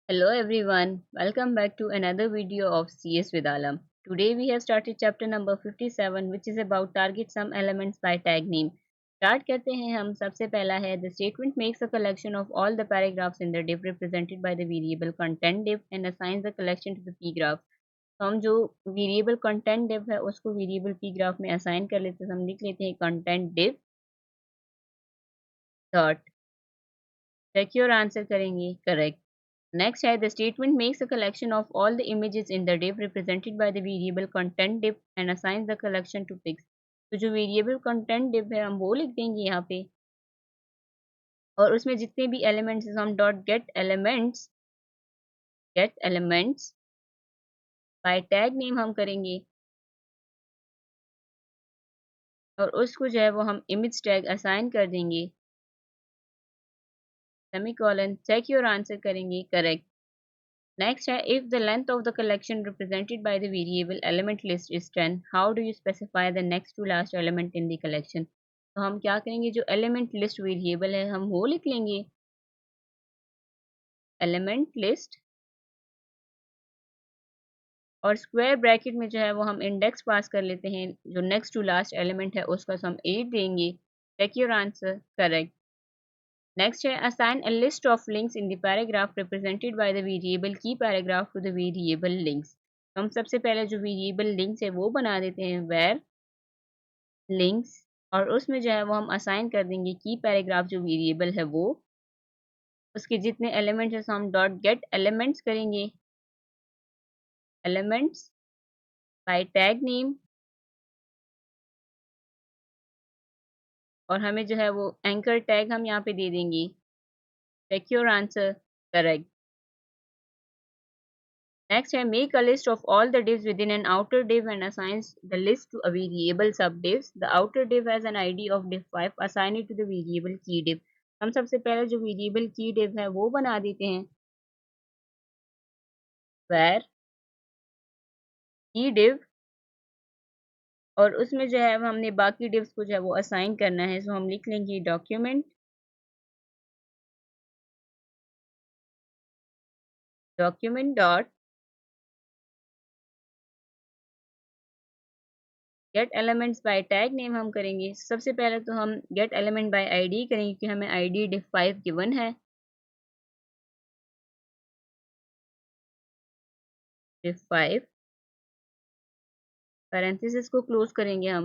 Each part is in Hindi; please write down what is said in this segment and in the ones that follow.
Hello everyone, welcome back to another video of CS with Alam. Today we have started chapter number 57 which is about target some elements by tag name. Start करते हैं हम सबसे पहला है the statement makes a collection of all the paragraphs in the div represented by the variable content div and assigns the collection to the p graph. तो हम जो variable content div है उसको variable p graph में assign कर लेते हैं हम लिख लेते हैं content div dot check your answer करेंगे correct. Next है the statement makes a collection of all the images in the div represented by the variable content div and assigns the collection to pics. तो जो variable content div है हम वो लिख देंगे यहाँ पे और उसमें जितने भी elements हैं हम dot get elements by tag name हम करेंगे और उसको जो है वो हम image tag assign कर देंगे semicolon check your answer करेंगे correct. Next है if the length of the collection represented by the variable element list is 10, how do you specify the next to last element in the collection? तो हम क्या करेंगे जो element list variable है हम वो लिख लेंगे element list और स्क्वायर ब्रैकेट में जो है वो हम इंडेक्स पास कर लेते हैं जो नेक्स्ट टू लास्ट एलिमेंट है उसका हम 8 देंगे. Check your answer correct. Next है assign a list of links in the paragraph represented by the variable key paragraph to the variable links. तो हम सबसे पहले जो वेरिएबल लिंक्स है वो बना देते हैं where links और उसमें जो है वो हम असाइन कर देंगे की पैराग्राफ जो वेरिएबल है वो उसके जितने एलिमेंट्स हैं हम डॉट गेट एलिमेंट्स करेंगे एलिमेंट्स बाय टैग नेम और हमें जो है वो एंकर टैग हम यहाँ पे दे देंगे. Check your answer correct. Next, I make a list of all the divs within an outer div and assigns the list to a variable subdivs. The outer div has an ID of div 5. Assign it to the variable key div. हम सबसे पहले जो variable key div है वो बना देते हैं where key div और उसमें जो है हमने बाकी divs को जो है वो assign करना है. सो हम लिख लेंगे document dot gate elements by tag name हम करेंगे. सबसे पहले तो हम गेट एलिमेंट बाय आईडी करेंगे क्योंकि हमें आईडी div 5 गिवन है. div 5 पैरेंथेसिस को क्लोज करेंगे हम.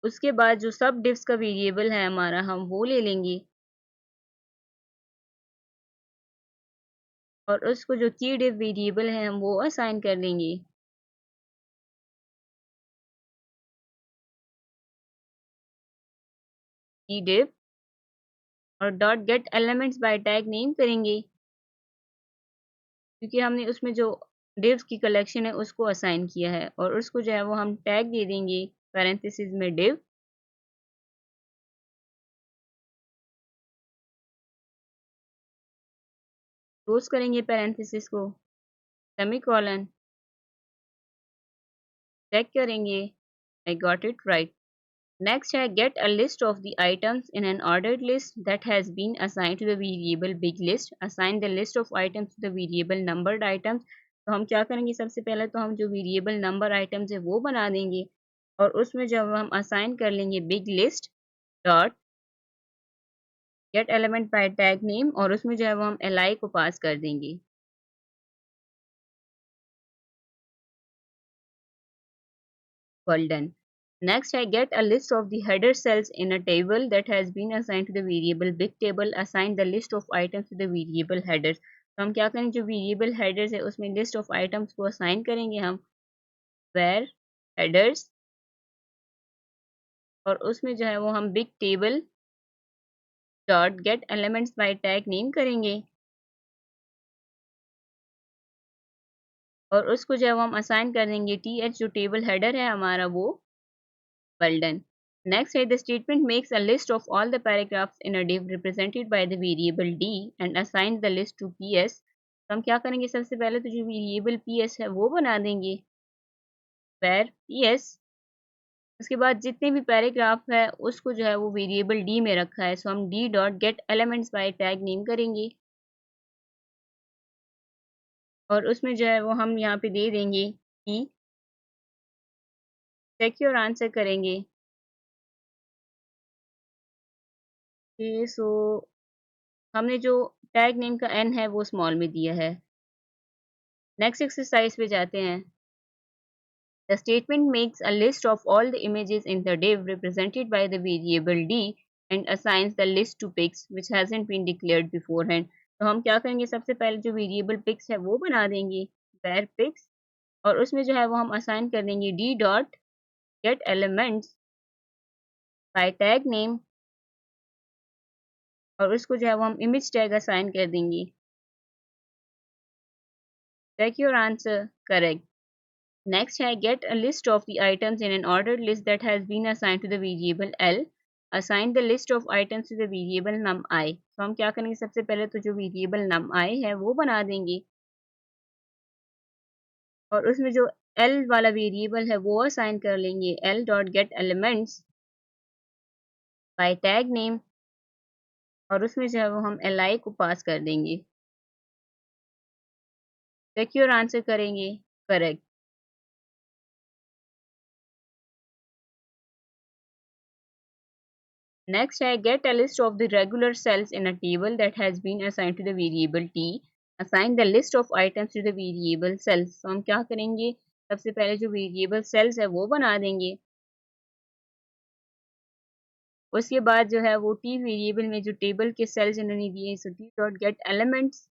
उसके बाद जो सब डिव्स का वेरिएबल है हमारा हम वो ले लेंगे और उसको जो की डिव वेरिएबल है हम वो असाइन कर लेंगे. की डिव और dot get elements by tag name करेंगे क्योंकि हमने उसमें जो डिव्स की कलेक्शन है उसको असाइन किया है और उसको जो है वो हम टैग दे देंगे पैरेंथेसिस में डिव क्लोज करेंगे पैरेंथेसिस को सेमीकोलन चेक करेंगे I got it right. Next, I get a list of the items in an ordered list that has been assigned to the variable big list. Assign the list of items to the variable numbered items. तो हम क्या करेंगे सबसे पहले तो हम जो वेरिएबल नंबर आइटम्स है वो बना देंगे और उसमें जब हम असाइन कर लेंगे big list dot gate element by tag name और उसमें जो है वो हम li को पास कर देंगे. Well done. Next, I get a list of the header cells in a table that has been assigned to the variable big table. Assign the list of items to the variable headers. तो हम क्या करेंगे जो variable headers है उसमें list of items को assign करेंगे हम where headers और उसमें जो है वो हम big table dot get elements by tag name करेंगे और उसको जो है वो हम assign कर देंगे th जो table header है हमारा वो. Well done. Next, the statement makes a list of all the paragraphs in a div represented by the variable d and assigns the list to ps. तो हम क्या करेंगे सबसे पहले तो जो वेरिएबल ps है वो बना देंगे where ps उसके बाद जितने भी पैराग्राफ है उसको जो है वो वेरिएबल डी में रखा है, सो हम D dot get elements by tag name करेंगे और उसमें जो है वो हम यहाँ पे दे देंगे कि चेक योर आंसर करेंगे। सो हमने जो टैग नेम का एन है वो स्मॉल में दिया है। नेक्स्ट एक्सरसाइज पे जाते हैं। The statement makes a list of all the images in the div represented by the variable d and assigns the list to pics which hasn't been declared beforehand. तो हम क्या करेंगे, सबसे पहले जो वेरिएबल पिक्स है वो बना देंगे where pics और उसमें जो है वो हम असाइन कर देंगे d dot get elements by tag name और उसको जो है वो हम इमेज टैग असाइन कर देंगे। Check your answer correct. Next है get a list of the items in an ordered list that has been assigned to the variable L. Assign the list of items to the variable num_i. तो हम क्या करेंगे, सबसे पहले तो जो वेरिएबल num_i है वो बना देंगे और उसमें जो L वाला वेरिएबल है वो असाइन कर लेंगे L dot get elements by tag name और उसमें जो है वो हम Li को पास कर देंगे। चेक योर आंसर करेंगे करेक्ट। Next है get a list of the regular cells in a table that has been assigned to the variable t. Assign the list of items to the variable cells. तो हम क्या करेंगे, सबसे पहले जो वेरिएबल सेल्स है वो बना देंगे। उसके बाद जो है वो टी वेरिएबल में जो टेबल के सेल्स इन्होंने दिए so T dot get elements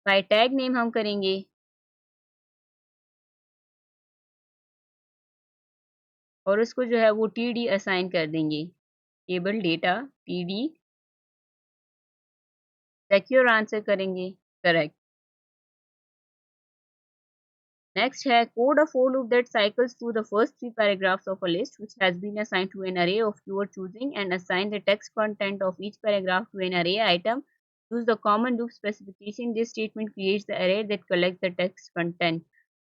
by tag name हम करेंगे और उसको जो है वो टी डी असाइन कर देंगे table data T D. Check your answer करेंगे करेक्ट। Next है code a for loop that cycles through the first three paragraphs of a list which has been assigned to an array of your choosing and assign the text content of each paragraph to an array item. Use the common loop specification. This statement creates the array that collects the text content.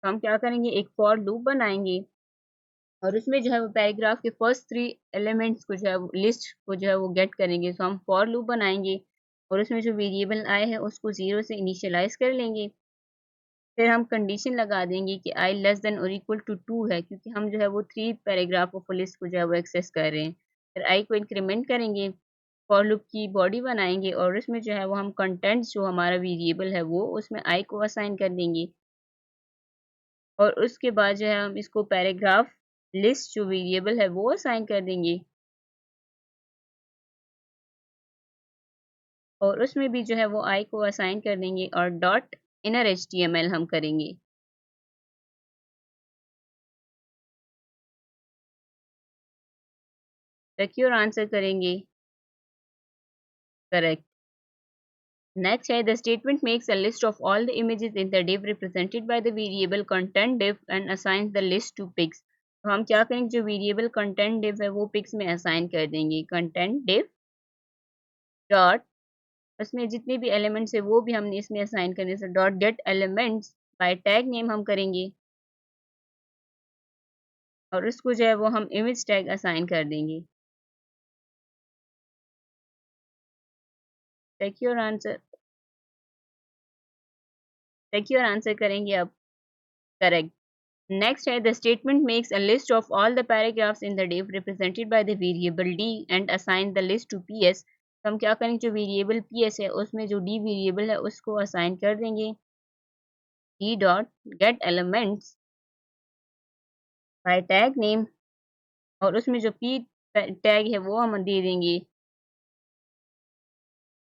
तो हम क्या करेंगे, एक for loop बनाएंगे और उसमें जो है वो पैराग्राफ के फर्स्ट थ्री एलिमेंट्स को जो है लिस्ट को जो है वो गेट करेंगे। सो हम for loop बनाएंगे और उसमें जो वेरिएबल i है उसको 0 से इनिशियलाइज कर लेंगे। फिर हम कंडीशन लगा देंगे कि i लेस देन और इक्वल टू 2 है क्योंकि हम जो है वो 3 पैराग्राफ ऑफ लिस्ट को जो है वो एक्सेस कर रहे हैं। फिर i को इंक्रीमेंट करेंगे, फॉर लूप की बॉडी बनाएंगे और उसमें जो है वो हम कंटेंट्स जो हमारा वेरिएबल है वो उसमें i को असाइन कर देंगे और उसके बाद जो है हम इसको पैराग्राफ लिस्ट जो वेरिएबल है वो असाइन कर देंगे और उसमें भी जो है वो i को असाइन कर देंगे और डॉट इनर HTML हम करेंगे। सिक्योर आंसर करेंगे करेक्ट। Next है the statement makes a list of all the images in the div represented by the variable content div and assigns the list to pics. तो हम क्या करेंगे, जो वेरिएबल कंटेंट div है वो pics में असाइन कर देंगे। कंटेंट div डॉट उसमें जितने भी एलिमेंट्स है वो भी हमने इसमें असाइन करने से dot get elements by tag name हम करेंगे और उसको जो है वो हम इमेज टैग असाइन कर देंगे। चेक योर आंसर करेंगे अब करेक्ट। Next है the statement makes a list of all the paragraphs in the div represented by the variable d and assign the list to ps. तो हम क्या करेंगे, जो वेरिएबल ps है उसमें जो d वेरिएबल है उसको असाइन कर देंगे d dot get elements by tag name और उसमें जो p टैग है वो हम दे देंगे।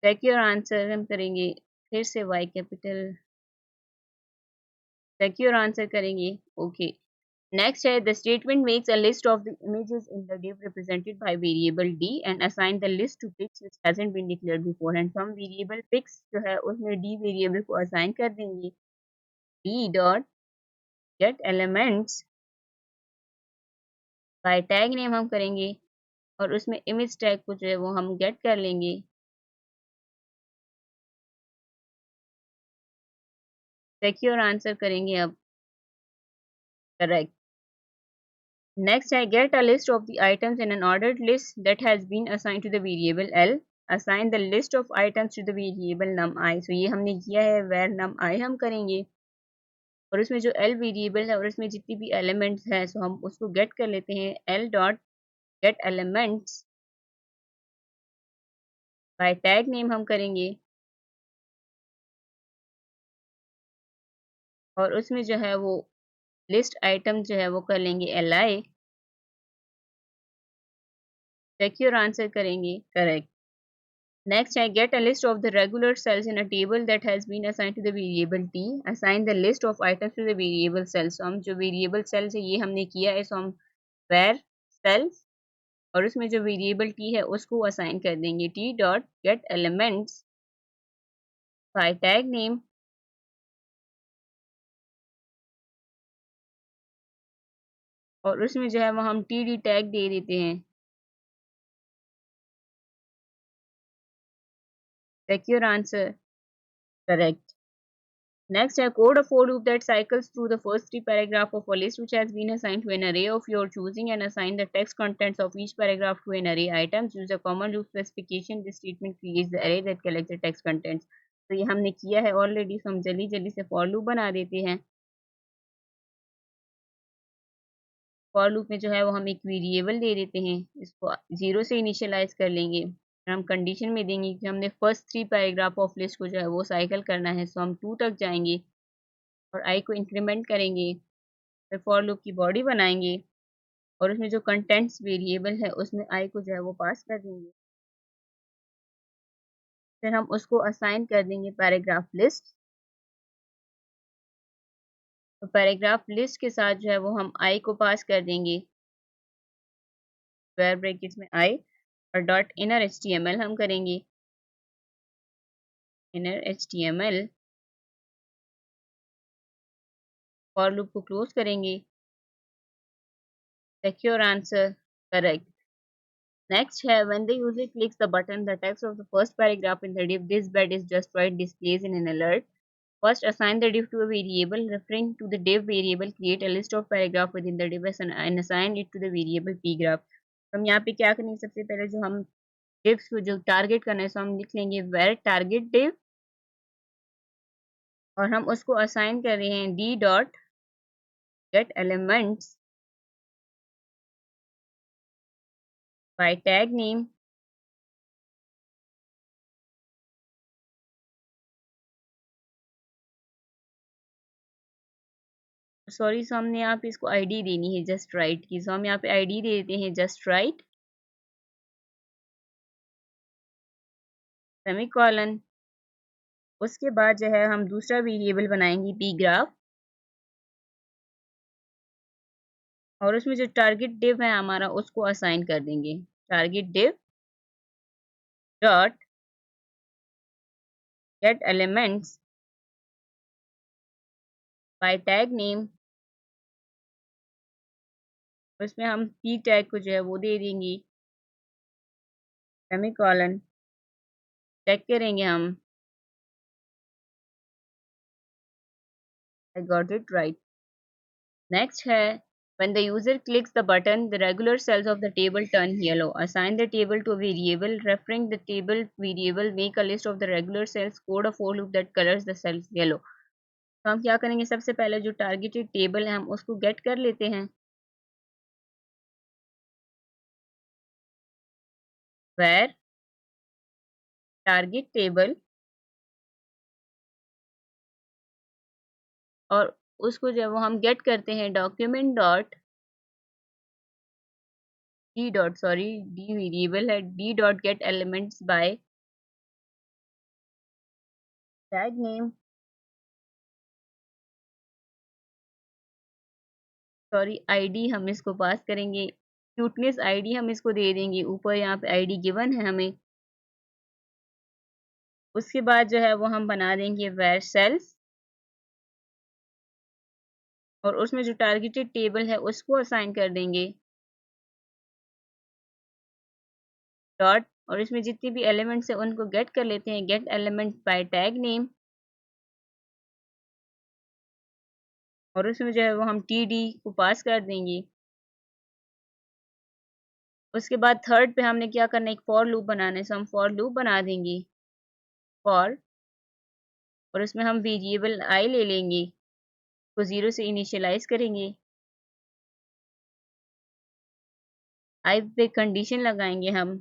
चेक योर आंसर हम करेंगे फिर से y capital. Check your answer करेंगे ओके। Next है the statement makes a list of the images in the div represented by variable d and assign the list to pics which hasn't been declared beforehand. तो हम वेरिएबल pics जो है उसमें d वेरिएबल को असाइन कर देंगे d dot get elements by tag name हम करेंगे और उसमें इमेज टैग को जो है वो हम गेट कर लेंगे। चेक योर आंसर करेंगे अब करेक्ट। नेक्स्ट है get a list of the items in an ordered list that has been assigned to the variable L. Assign the list of items to the variable num I. So ये हमने किया है वेर नम आई हम करेंगे, और उसमें जो एल वेरिएबल है और उसमें जितनी भी एलिमेंट्स हैं सो हम उसको गेट कर लेते हैं L dot get elements by tag name हम करेंगे, और उसमें जो है वो लिस्ट आइटम जो है वो कर लेंगे L I. Check your answer करेंगे correct. Next, I get a list of the regular cells in a table that has been assigned to the variable t. Assign the list of items to the variable cells. So हम जो variable cells है ये हमने किया है, so हम where cells और उसमें जो variable t है उसको assign कर देंगे t dot get elements by tag name, और उसमें जो है वो हम td tag दे देते हैं। Check your answer. Correct. Next, I code a for loop that cycles through the first three paragraphs of a list which has been assigned to an array of your choosing, and assign the text contents of each paragraph to an array items. Use a common loop specification. This statement creates the array that collects the text contents. तो ये हमने किया है ऑलरेडी, so हम जल्दी जल्दी से for loop बना देते हैं। for loop में जो है वो हम एक वेरिएबल दे देते हैं, इसको 0 से इनिशियलाइज कर लेंगे, और हम कंडीशन में देंगे कि हमने फर्स्ट 3 पैराग्राफ ऑफ लिस्ट को जो है वो साइकिल करना है, सो हम 2 तक जाएंगे और आई को इंक्रीमेंट करेंगे, फिर फॉर लूप की बॉडी बनाएंगे और उसमें जो कंटेंट्स वेरिएबल है उसमें आई को जो है वो पास कर देंगे, फिर हम उसको असाइन कर देंगे पैराग्राफ लिस्ट। तो पैराग्राफ लिस्ट के साथ जो है वो हम आई को पास कर देंगे स्क्वायर ब्रैकेट्स में आई, और डॉट इनर एचटीएमएल हम करेंगे, इनर एचटीएमएल फॉर लूप को क्लोज करेंगे। Check your answer correct. Next है when the user clicks the button, the text of the first paragraph in the div this bed is just right displays in an alert. First, assign the div to a variable referring to the div variable. Create a list of paragraph within the div and assign it to the variable pgraph. तो हम यहाँ पे क्या करेंगे, सबसे पहले जो हम div को जो टारगेट करना है, सो हम लिख लेंगे where target div, और हम उसको असाइन कर रहे हैं d dot get elements by tag name। Sorry, so हमने यहाँ पे इसको आईडी देनी है जस्ट राइट की, सो हम यहाँ पे आईडी दे देते हैं जस्ट राइट सेमीकोलन। उसके बाद जो है हम दूसरा वेरिएबल बनाएंगे पी ग्राफ, और उसमें जो टारगेट डिव है हमारा उसको असाइन कर देंगे target div dot get elements by tag name. उसमें हम पी टैग को जो है वो दे देंगे सेमीकोलन। चेक करेंगे हम, I got it right. Next है when the user clicks the button, the regular cells of the table turn yellow. Assign the table to a variable referring the table variable. Make a list of the regular cells. Code a for loop that colors the cells yellow. तो हम क्या करेंगे, सबसे पहले जो टारगेटेड टेबल है हम उसको गेट कर लेते हैं where टारगेट टेबल, और उसको जो है वो हम गेट करते हैं document dot D dot sorry D variable है D dot get elements by tag name. Sorry ID हम इसको पास करेंगे, क्यूटनेस आईडी हम इसको दे देंगे, ऊपर यहाँ पे आईडी गिवन है हमें। उसके बाद जो है वो हम बना देंगे वेर सेल्स, और उसमें जो टारगेटेड टेबल है उसको असाइन कर देंगे डॉट, और इसमें जितनी भी एलिमेंट्स है उनको गेट कर लेते हैं gate element by tag name, और उसमें जो है वो हम टी डी को पास कर देंगे। उसके बाद थर्ड पे हमने क्या करना है, एक फॉर लूप बनाना है, सो हम फॉर लूप बना देंगे फॉर, और उसमें हम वेरिएबल आई ले लेंगे, को 0 से इनिशियलाइज करेंगे, आई पे कंडीशन लगाएंगे हम,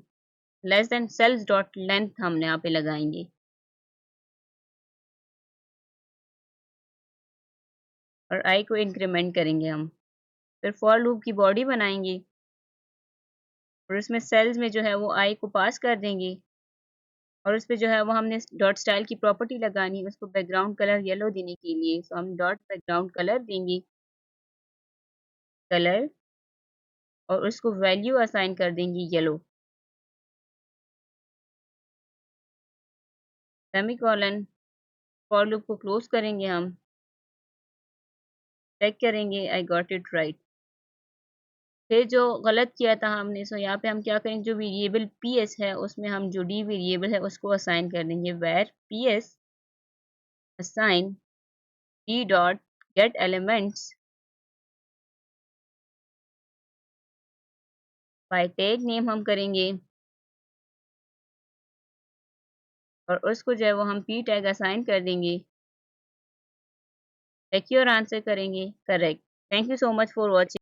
less than cells dot length हम यहाँ पे लगाएंगे, और आई को इंक्रीमेंट करेंगे हम। फिर फॉर लूप की बॉडी बनाएंगे और उसमें सेल्स में जो है वो आई को पास कर देंगे, और उस पे जो है वो हमने डॉट स्टाइल की प्रॉपर्टी लगानी है उसको बैकग्राउंड कलर येलो देने के लिए, सो हम डॉट बैकग्राउंड कलर देंगे, कलर, और उसको वैल्यू असाइन कर देंगे येलो, सेमीकोलन, फॉर लूप को क्लोज करेंगे हम, चेक करेंगे आई गॉट इट राइट। फिर जो गलत किया था हमने, सो यहाँ पे हम क्या करेंगे, जो वेरिएबल पी एस है उसमें हम जो डी वेरिएबल है उसको असाइन कर देंगे, var P S assign D dot get elements by tag name हम करेंगे, और उसको जो है वो हम पी टैग असाइन कर देंगे, चेक योर आंसर करेंगे correct. Thank you so much for watching.